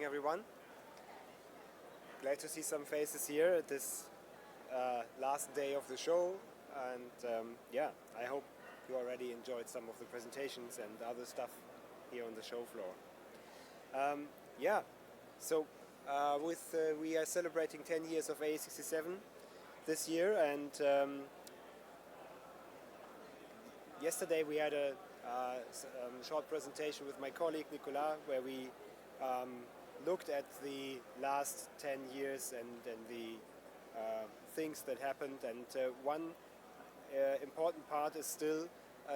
everyone. Glad to see some faces here at this last day of the show, and yeah, I hope you already enjoyed some of the presentations and other stuff here on the show floor. Yeah, so we are celebrating 10 years of AE23 this year, and yesterday we had a short presentation with my colleague Nicolas, where we looked at the last 10 years and the things that happened, and one important part is still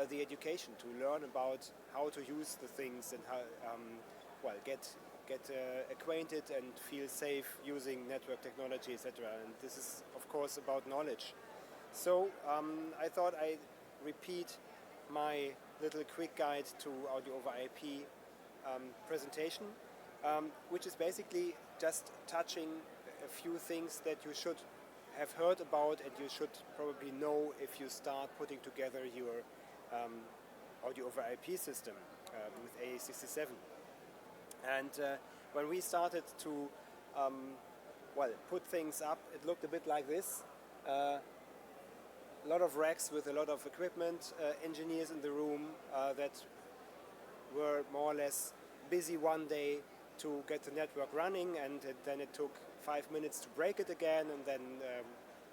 the education, to learn about how to use the things and how, well, get acquainted and feel safe using network technology, etc. And this is, of course, about knowledge. So I thought I'd repeat my little quick guide to audio over IP presentation, which is basically just touching a few things that you should have heard about and you should probably know if you start putting together your audio over IP system with AE23. And when we started to well, put things up, it looked a bit like this. A lot of racks with a lot of equipment, engineers in the room that were more or less busy one day to get the network running, and then it took 5 minutes to break it again, and then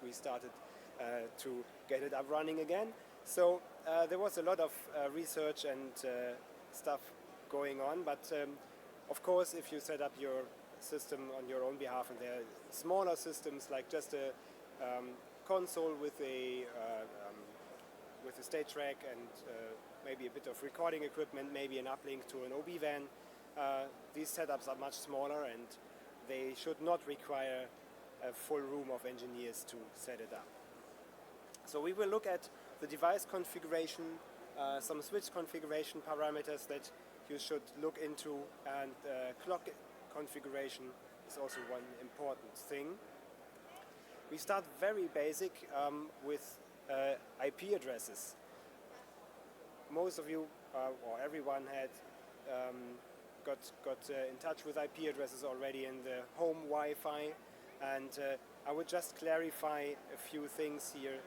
we started to get it up running again. So there was a lot of research and stuff going on, but of course if you set up your system on your own behalf, and there are smaller systems like just a console with a stage rack and maybe a bit of recording equipment, maybe an uplink to an OB van. These setups are much smaller, and they should not require a full room of engineers to set it up. So we will look at the device configuration, some switch configuration parameters that you should look into, and clock configuration is also one important thing. We start very basic with IP addresses. Most of you, or everyone, had got in touch with IP addresses already in the home Wi-Fi, and I would just clarify a few things here.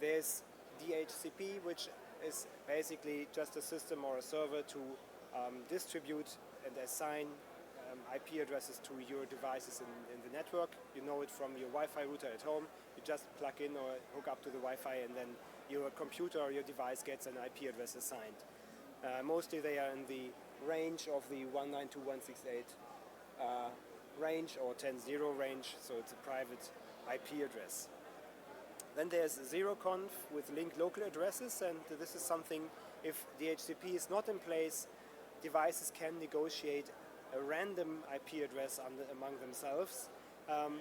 There's DHCP, which is basically just a system or a server to distribute and assign IP addresses to your devices in the network. You know it from your Wi-Fi router at home. You just plug in or hook up to the Wi-Fi, and then your computer or your device gets an IP address assigned. Mostly they are in the range of the 192.168 range or 10.0 range, so it's a private IP address. Then there's zeroconf with linked local addresses, and this is something, if DHCP is not in place, devices can negotiate a random IP address among themselves.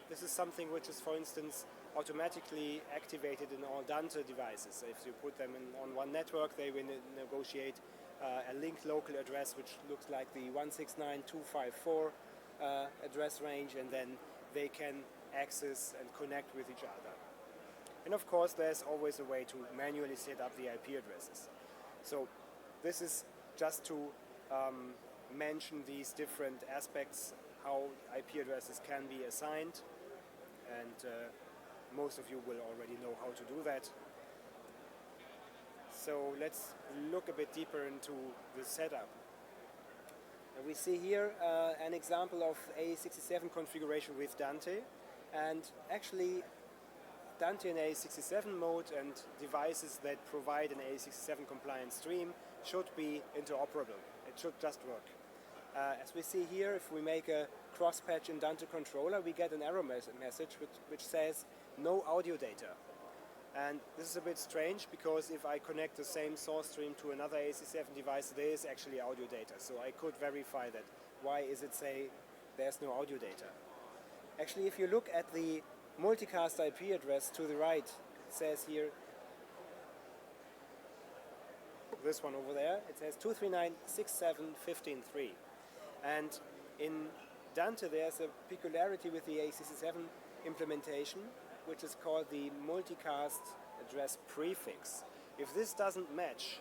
This is something which is, for instance, automatically activated in all Dante devices. So if you put them on one network, they will negotiate a linked local address, which looks like the 169.254 address range, and then they can access and connect with each other. And of course, there's always a way to manually set up the IP addresses. So this is just to mention these different aspects, how IP addresses can be assigned, and most of you will already know how to do that. So let's look a bit deeper into the setup. And we see here an example of AE23 configuration with Dante, and actually Dante in AE23 mode and devices that provide an AE23 compliant stream should be interoperable. It should just work. As we see here, if we make a cross-patch in Dante controller, we get an error message which says no audio data. And this is a bit strange, because if I connect the same source stream to another AE23 device, there is actually audio data. So I could verify that. Why is it say there's no audio data? Actually, if you look at the multicast IP address to the right, it says here, this one over there, it says 239.67.15.3. And in Dante there's a peculiarity with the AE23 implementation, which is called the multicast address prefix. If this doesn't match,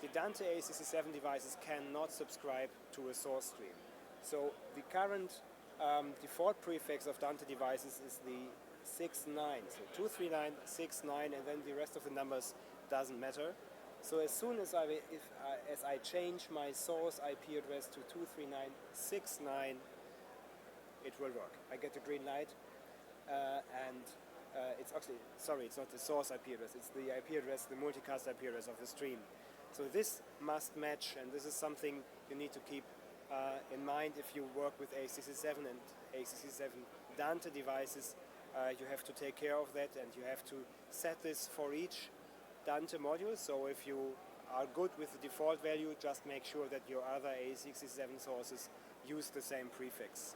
the Dante AE23 devices cannot subscribe to a source stream. So the current default prefix of Dante devices is the 69. So 23969, and then the rest of the numbers doesn't matter. So as soon as I change my source IP address to 23969, it will work. I get the green light, and it's actually, sorry, it's not the source IP address, it's the IP address, the multicast IP address of the stream. So this must match, and this is something you need to keep in mind if you work with AES23 and AES23 Dante devices. You have to take care of that, and you have to set this for each Dante module. So if you are good with the default value, just make sure that your other AES23 sources use the same prefix.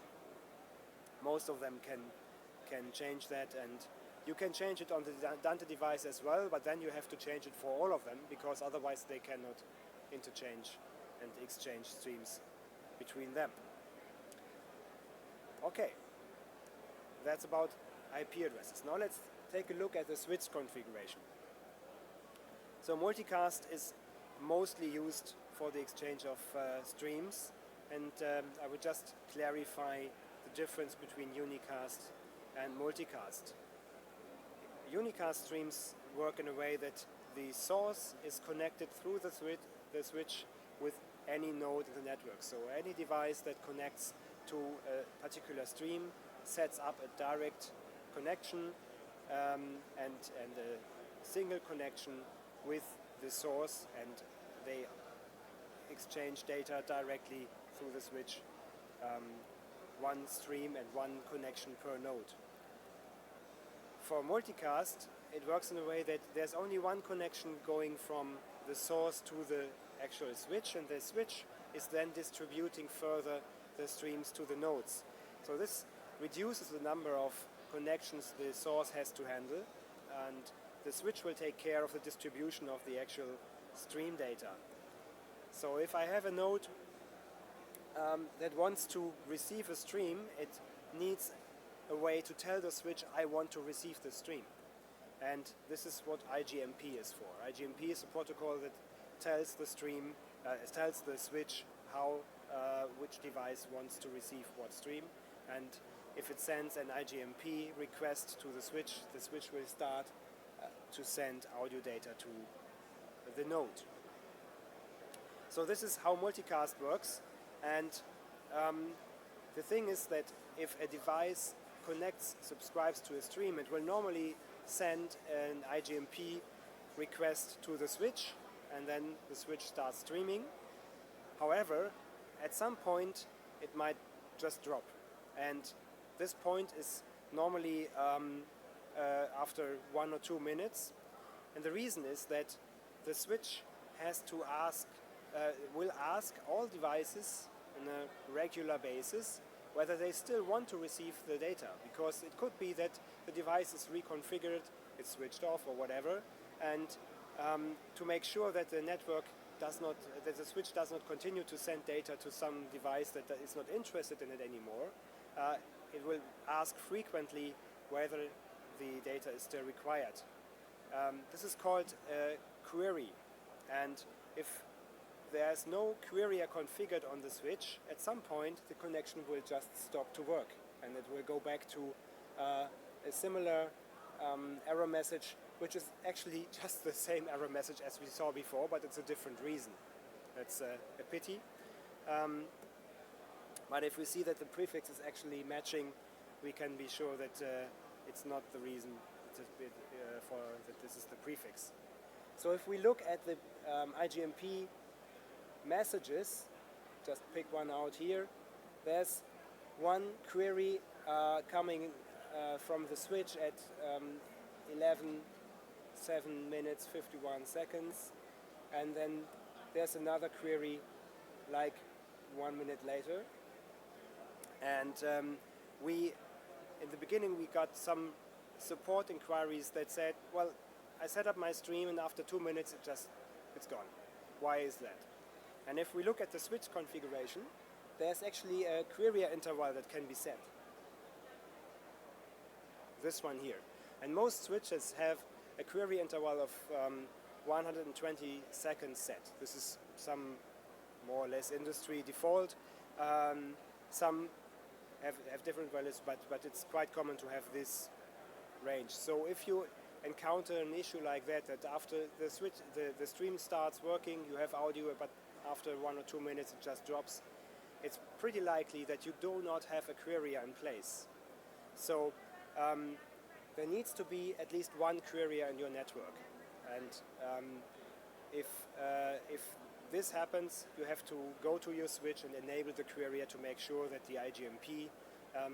Most of them can change that, and you can change it on the Dante device as well, but then you have to change it for all of them, because otherwise they cannot interchange and exchange streams between them. Okay, that's about IP addresses. Now let's take a look at the switch configuration. So multicast is mostly used for the exchange of streams, and I would just clarify the difference between unicast and multicast. Unicast streams work in a way that the source is connected through the switch with any node in the network. So any device that connects to a particular stream sets up a direct connection and a single connection with the source, and they exchange data directly through the switch, one stream and one connection per node. For multicast, it works in a way that there's only one connection going from the source to the actual switch, and the switch is then distributing further the streams to the nodes. So this reduces the number of connections the source has to handle, and the switch will take care of the distribution of the actual stream data. So if I have a node that wants to receive a stream, it needs a way to tell the switch, I want to receive the stream. And this is what IGMP is for. IGMP is a protocol that tells the stream, tells the switch how which device wants to receive what stream. And if it sends an IGMP request to the switch will start to send audio data to the node. So this is how multicast works. And the thing is that if a device subscribes to a stream, it will normally send an IGMP request to the switch, and then the switch starts streaming. However, at some point it might just drop, and this point is normally after 1 or 2 minutes, and the reason is that the switch has to will ask all devices on a regular basis whether they still want to receive the data, because it could be that the device is reconfigured, it's switched off or whatever, and to make sure that the the switch does not continue to send data to some device that is not interested in it anymore, it will ask frequently whether the data is still required. This is called a query, and if there's no querier configured on the switch, at some point the connection will just stop to work, and it will go back to a similar error message, which is actually just the same error message as we saw before, but it's a different reason. That's a pity. But if we see that the prefix is actually matching, we can be sure that it's not the reason that this is the prefix. So if we look at the IGMP messages, just pick one out here, there's one query coming from the switch at 7 minutes 51 seconds, and then there's another query like 1 minute later, and in the beginning we got some support inquiries that said, well, I set up my stream and after 2 minutes it's gone. Why is that? And if we look at the switch configuration, there's actually a query interval that can be set. This one here. And most switches have a query interval of 120 seconds set. This is some more or less industry default. some have different values, but it's quite common to have this range. So if you encounter an issue like that after the stream starts working, you have audio, but after 1 or 2 minutes it just drops, it's pretty likely that you do not have a querier in place. So there needs to be at least one querier in your network, and if this happens, you have to go to your switch and enable the querier to make sure that the IGMP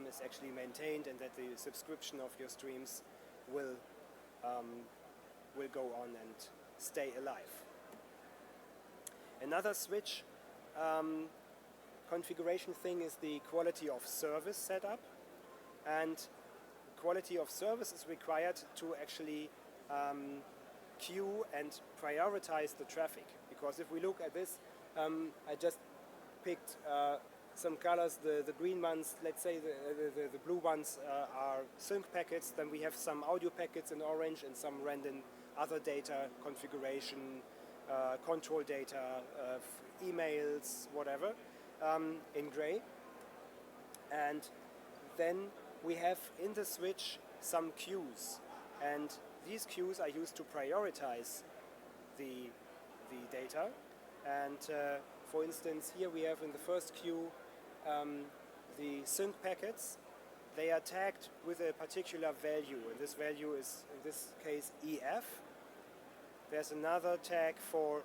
is actually maintained and that the subscription of your streams will go on and stay alive. Another switch configuration thing is the quality of service setup, and quality of service is required to actually queue and prioritize the traffic. Because if we look at this, I just picked some colors. The green ones, let's say the blue ones are sync packets. Then we have some audio packets in orange and some random other data configuration, control data, emails, whatever, in gray. And then we have in the switch some queues, and these queues are used to prioritize the data. And for instance, here we have in the first queue the sync packets. They are tagged with a particular value, and this value is in this case EF. There's another tag for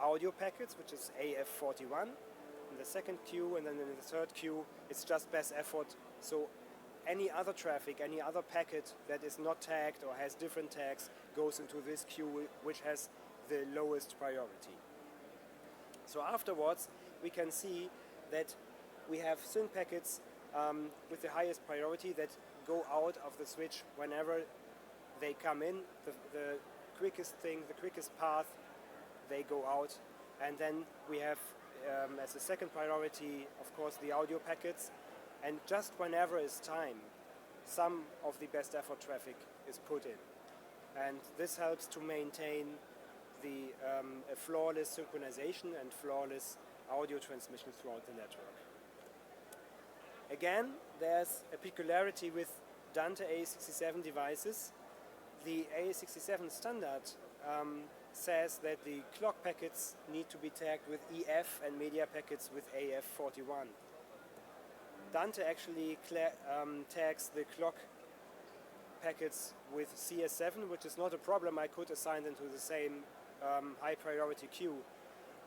audio packets, which is AF41 in the second queue, and then in the third queue it's just best effort. So any other traffic, any other packet that is not tagged or has different tags goes into this queue, which has the lowest priority. So afterwards we can see that we have sync packets with the highest priority that go out of the switch whenever they come in. The quickest thing, the quickest path, they go out. And then we have as a second priority, of course, the audio packets. And just whenever is time, some of the best effort traffic is put in. And this helps to maintain a flawless synchronization and flawless audio transmission throughout the network. Again, there's a peculiarity with Dante AE67 devices. The AE67 standard says that the clock packets need to be tagged with EF and media packets with AF41. Dante actually tags the clock packets with CS7, which is not a problem. I could assign them to the same high priority queue.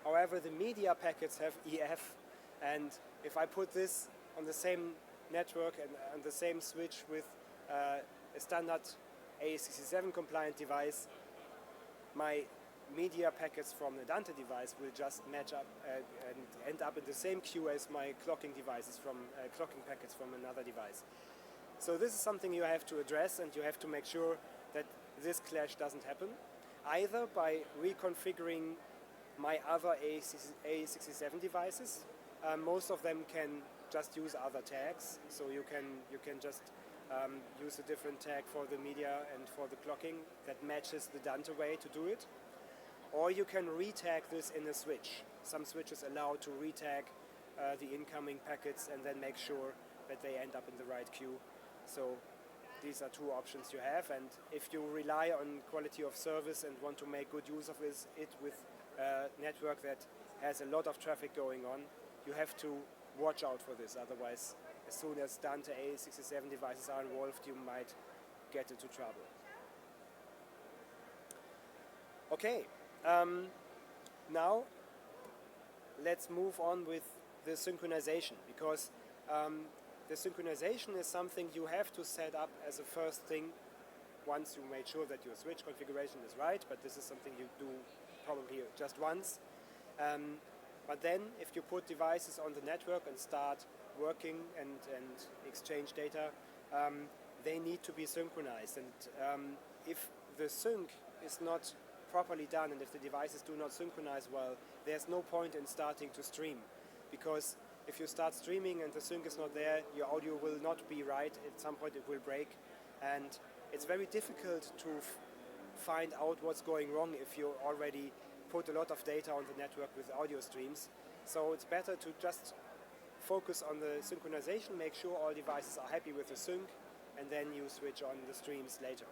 However, the media packets have EF, and if I put this on the same network and on the same switch with a standard AE67 compliant device, my media packets from the Dante device will just match up and end up in the same queue as my clocking devices from clocking packets from another device. So this is something you have to address, and you have to make sure that this clash doesn't happen, either by reconfiguring my other AE67 devices. Most of them can just use other tags, so you can just use a different tag for the media and for the clocking that matches the Dante way to do it. Or you can retag this in a switch. Some switches allow to retag the incoming packets and then make sure that they end up in the right queue. So these are two options you have, and if you rely on quality of service and want to make good use of it with a network that has a lot of traffic going on, you have to watch out for this. Otherwise, as soon as Dante AE67 devices are involved, you might get into trouble. Okay, now let's move on with the synchronization, because the synchronization is something you have to set up as a first thing once you made sure that your switch configuration is right, but this is something you do probably just once. But then if you put devices on the network and start working and exchange data, they need to be synchronized. And if the sync is not properly done, and if the devices do not synchronize well, there's no point in starting to stream, because if you start streaming and the sync is not there, your audio will not be right. At some point it will break, and it's very difficult to find out what's going wrong if you already put a lot of data on the network with audio streams. So it's better to just focus on the synchronization, make sure all devices are happy with the sync, and then you switch on the streams later.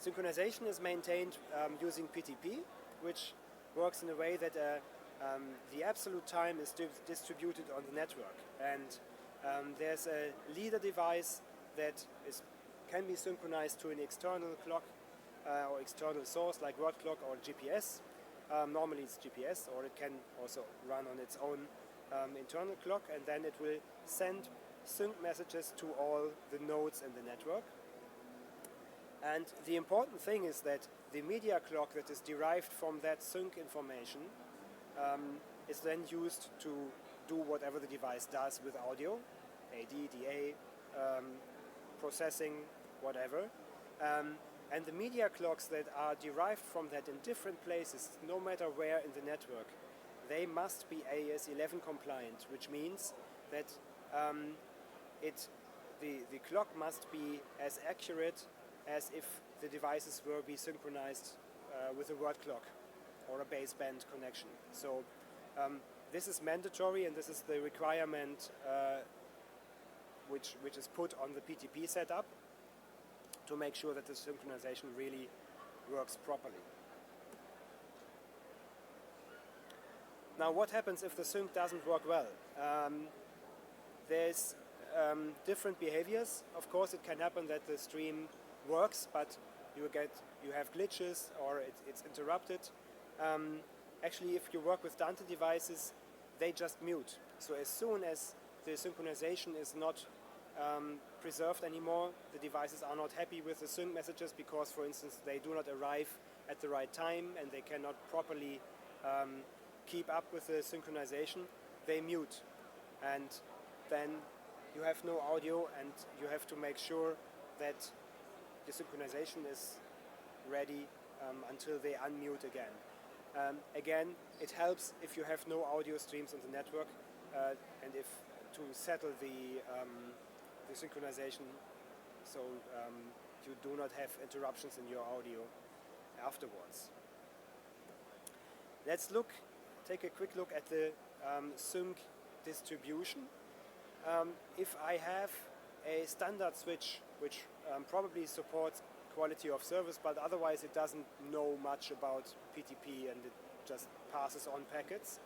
Synchronization is maintained using PTP, which works in a way that the absolute time is distributed on the network. And there's a leader device that can be synchronized to an external clock or external source like word clock or GPS. Normally it's GPS, or it can also run on its own internal clock, and then it will send sync messages to all the nodes in the network. And the important thing is that the media clock that is derived from that sync information is then used to do whatever the device does with audio, AD, DA, processing, whatever. And the media clocks that are derived from that in different places, no matter where in the network, they must be AES11 compliant, which means that the clock must be as accurate as if the devices were be synchronized with a word clock or a baseband connection. So this is mandatory, and this is the requirement which is put on the PTP setup to make sure that the synchronization really works properly. Now, what happens if the sync doesn't work well? There's different behaviors. Of course, it can happen that the stream works, but you have glitches or it's interrupted. Actually, if you work with Dante devices, they just mute. So as soon as the synchronization is not preserved anymore, the devices are not happy with the sync messages because, for instance, they do not arrive at the right time and they cannot properly keep up with the synchronization, they mute. And then you have no audio, and you have to make sure that the synchronization is ready until they unmute again. Again, it helps if you have no audio streams on the network, and if to settle the synchronization, so you do not have interruptions in your audio afterwards. Let's take a quick look at the sync distribution. If I have a standard switch which probably supports quality of service, but otherwise it doesn't know much about PTP and it just passes on packets,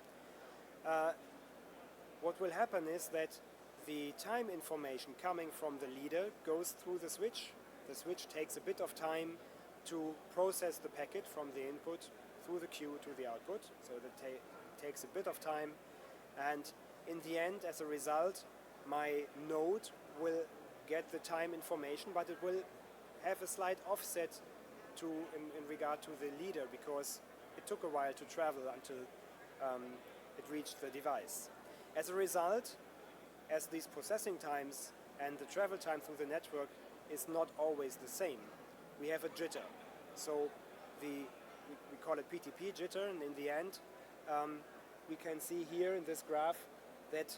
what will happen is that the time information coming from the leader goes through the switch. The switch takes a bit of time to process the packet from the input through the queue to the output, so that takes a bit of time, and in the end, as a result, my node will get the time information, but it will have a slight offset in regard to the leader, because it took a while to travel until it reached the device. As a result, as these processing times and the travel time through the network is not always the same, we have a jitter. So we call it PTP jitter, and in the end, we can see here in this graph that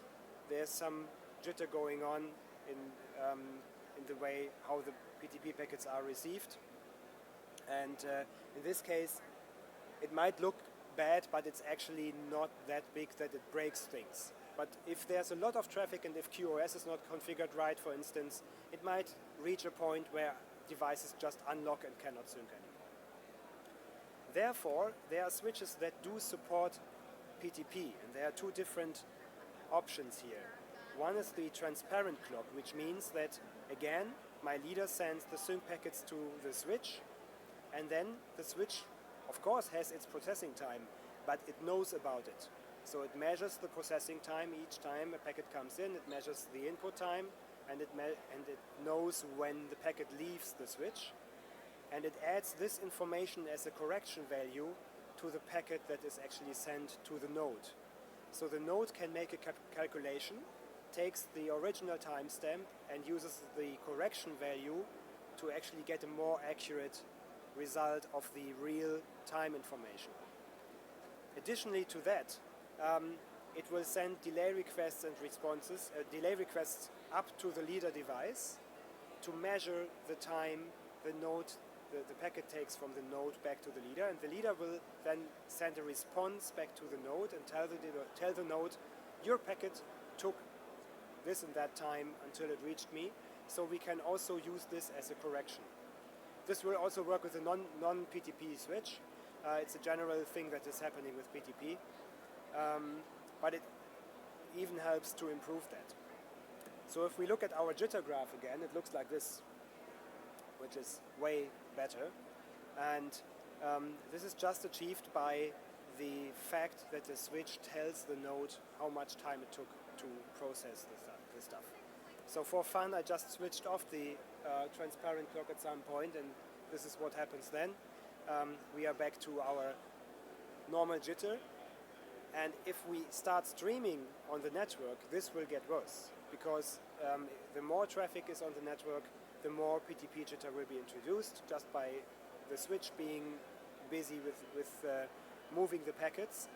there's some jitter going on in the way how the PTP packets are received. And in this case, it might look bad, but it's actually not that big that it breaks things. But if there's a lot of traffic and if QoS is not configured right, for instance, it might reach a point where devices just unlock and cannot sync anymore. Therefore, there are switches that do support PTP, and there are two different options here. One is the transparent clock, which means that, again, my leader sends the sync packets to the switch, and then the switch, of course, has its processing time, but it knows about it. So it measures the processing time each time a packet comes in, it measures the input time, and it knows when the packet leaves the switch, and it adds this information as a correction value to the packet that is actually sent to the node. So the node can make a calculation, takes the original timestamp and uses the correction value to actually get a more accurate result of the real time information. Additionally to that, it will send delay requests and responses, delay requests up to the leader device to measure the time the packet takes from the node back to the leader, and the leader will then send a response back to the node and tell the node your packet took this and that time until it reached me, so we can also use this as a correction. This will also work with a non-PTP switch. It's a general thing that is happening with PTP, but it even helps to improve that. So if we look at our jitter graph again, it looks like this, which is way better. And this is just achieved by the fact that the switch tells the node how much time it took to process the stuff. So for fun, I just switched off the transparent clock at some point, and this is what happens then. We are back to our normal jitter. And if we start streaming on the network, this will get worse, because the more traffic is on the network, the more PTP jitter will be introduced just by the switch being busy with moving the packets.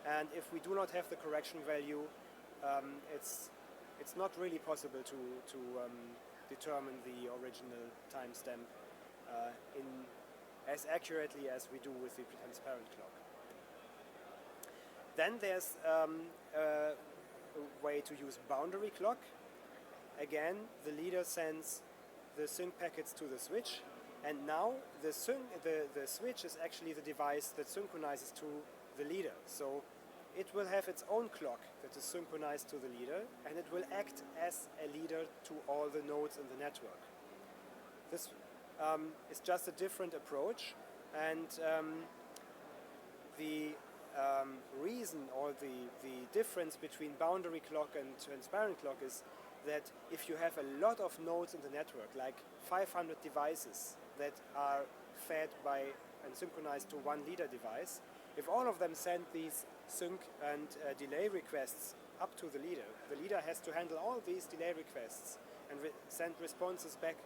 And if we do not have the correction value, it's not really possible to determine the original timestamp as accurately as we do with the transparent clock. Then there's a way to use boundary clock. Again, the leader sends the sync packets to the switch, and now the switch is actually the device that synchronizes to the leader. So it will have its own clock that is synchronized to the leader, and it will act as a leader to all the nodes in the network. This is just a different approach, and the reason or the difference between boundary clock and transparent clock is that if you have a lot of nodes in the network, like 500 devices that are fed by and synchronized to one leader device, if all of them send these sync and delay requests up to the leader has to handle all these delay requests and send responses back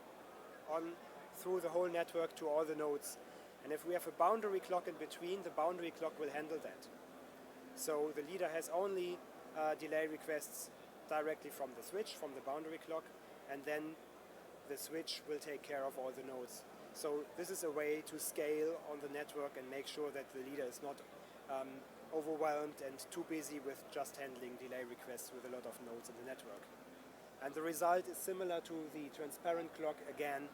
on through the whole network to all the nodes. And if we have a boundary clock in between, the boundary clock will handle that. So the leader has only delay requests directly from the switch, from the boundary clock, and then the switch will take care of all the nodes. So this is a way to scale on the network and make sure that the leader is not overwhelmed and too busy with just handling delay requests with a lot of nodes in the network. And the result is similar to the transparent clock. Again,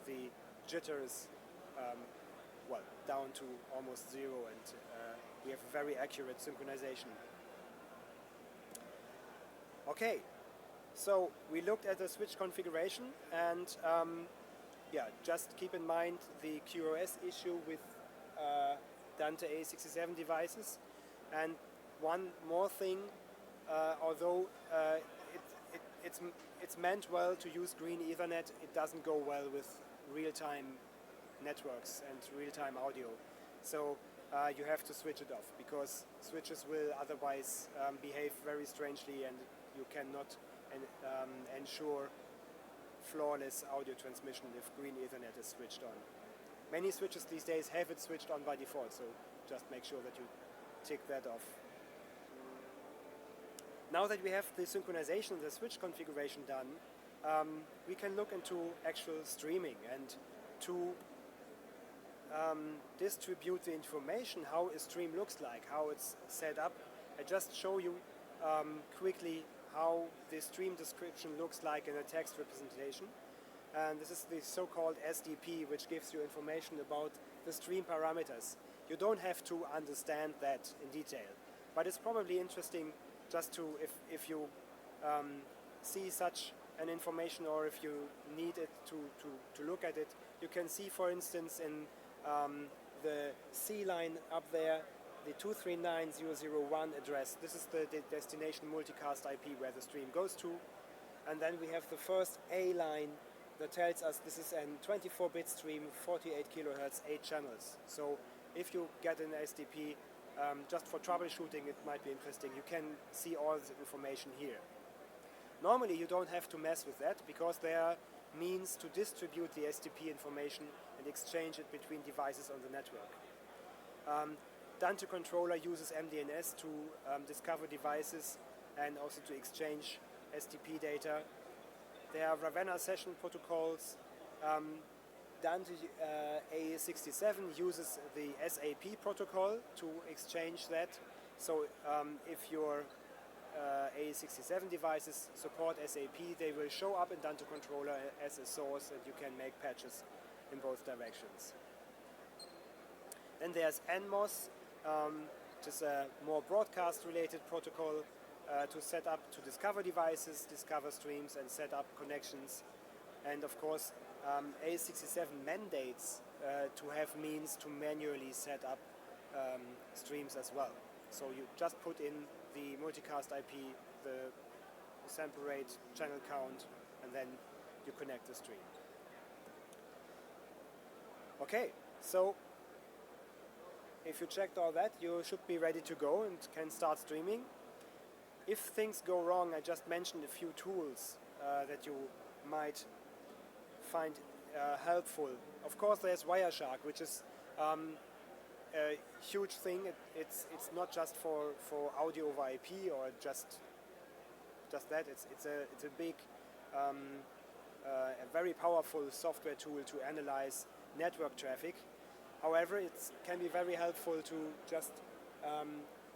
the jitter is down to almost zero, and we have a very accurate synchronization. Okay, so we looked at the switch configuration, and just keep in mind the QoS issue with Dante AE67 devices. And one more thing, although it's meant well to use green Ethernet, it doesn't go well with real-time networks and real-time audio. So you have to switch it off, because switches will otherwise behave very strangely, and you cannot ensure flawless audio transmission if green Ethernet is switched on. Many switches these days have it switched on by default, so just make sure that you tick that off. Now that we have the synchronization and the switch configuration done, we can look into actual streaming and to distribute the information, how a stream looks like, how it's set up. I just show you quickly how the stream description looks like in a text representation. And this is the so-called SDP, which gives you information about the stream parameters. You don't have to understand that in detail, but it's probably interesting just to, if you see such an information, or if you need it to look at it, you can see, for instance, in the C line up there, the 239.0.0.1 address. This is the destination multicast IP where the stream goes to. And then we have the first A line that tells us this is a 24-bit stream, 48 kilohertz, 8 channels. So if you get an SDP, just for troubleshooting, it might be interesting. You can see all the information here. Normally, you don't have to mess with that, because there are means to distribute the SDP information and exchange it between devices on the network. Dante controller uses MDNS to discover devices and also to exchange SDP data. There are Ravenna session protocols. Dante AES23 uses the SAP protocol to exchange that. So if your AES23 devices support SAP, they will show up in Danto controller as a source, and you can make patches in both directions. Then there's NMOS, which is a more broadcast-related protocol to set up, to discover devices, discover streams, and set up connections. And of course, AES23 mandates to have means to manually set up streams as well. So you just put in the multicast IP, the sample rate, channel count, and then you connect the stream. Okay, so if you checked all that, you should be ready to go and can start streaming. If things go wrong, I just mentioned a few tools that you might find helpful. Of course, there's Wireshark, which is a huge thing. It's not just for audio over IP or just that. It's a big, a very powerful software tool to analyze network traffic. However, it can be very helpful to just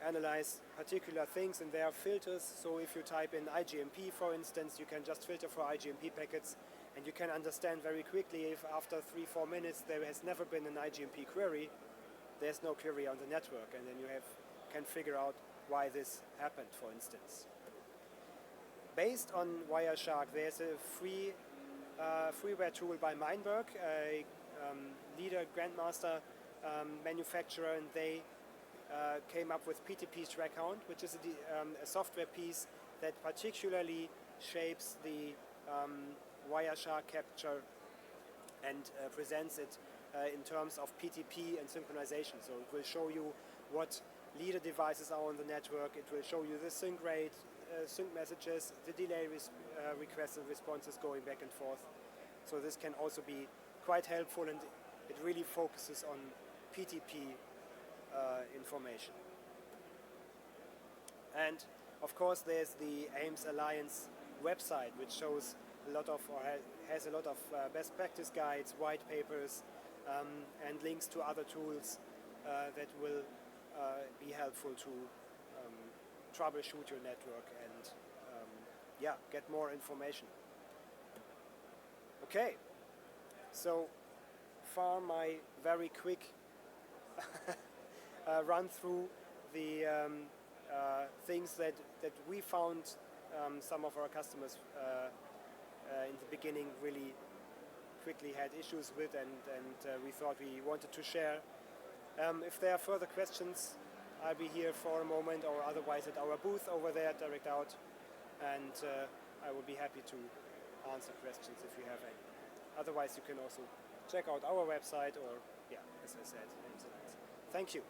analyze particular things, and there are filters. So if you type in IGMP, for instance, you can just filter for IGMP packets, and you can understand very quickly if after 3-4 minutes there has never been an IGMP query, there's no query on the network, and then you can figure out why this happened, for instance. Based on Wireshark, there's a free freeware tool by Meinberg, a leader grandmaster manufacturer, and they came up with PTP DIrectOut, which is a software piece that particularly shapes the Wireshark capture and presents it in terms of PTP and synchronization. So it will show you what leader devices are on the network. It will show you the sync rate, sync messages, the delay requests and responses going back and forth. So this can also be quite helpful, and it really focuses on PTP information. And of course there's the AIMS Alliance website, which shows a lot of, or has a lot of best practice guides, white papers, and links to other tools that will be helpful to troubleshoot your network and get more information. Okay, so far my very quick run through the things that we found some of our customers in the beginning really quickly had issues with, and we thought we wanted to share. If there are further questions, I'll be here for a moment, or otherwise at our booth over there at DIrectOut, and I will be happy to answer questions if you have any. Otherwise, you can also check out our website, or, as I said, thank you.